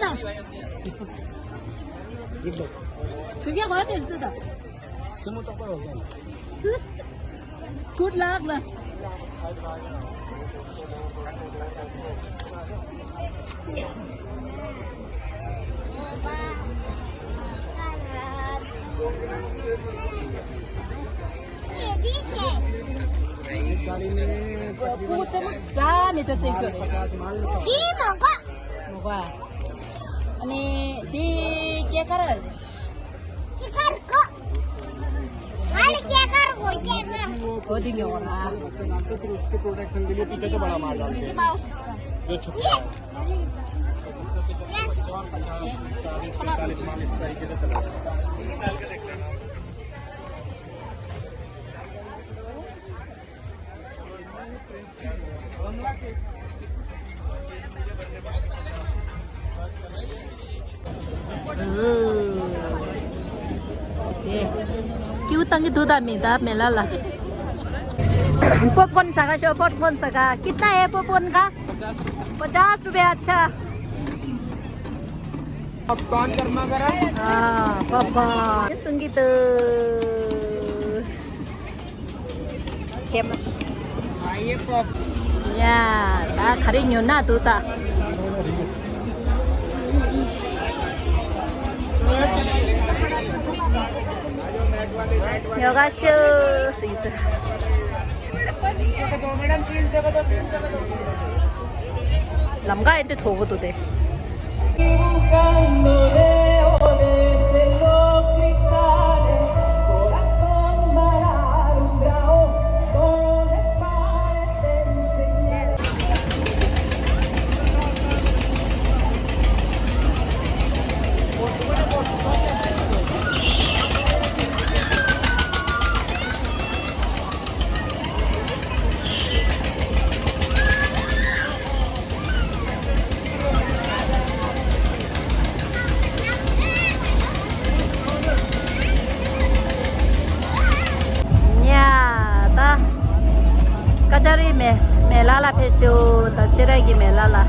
das? Julia, what is that? Good luck, Las. Ini 먹어. 아니, 네 깨가라. 어디 겨워라. उसके protection के लिए पीछे से बड़ा मार डालते हैं जो छुपा है 40-45 माल इस तरीके से चला डाल के देख लेना क्यों तंग दूधा मिलता मेला ला पॉपकॉर्न सगा शो पॉपकॉर्न सगा कितना है पॉपकॉर्न का 50 रुपए अच्छा पॉपकॉर्न गर्मा गरम हाँ पॉपकॉर्न संगीत फेमस आइए पॉप या 다 가리뉴나 두다 여가 쇼 있어 남가한테 적어도 돼. 까자리 메라라 페쇼 더 시래기 메라라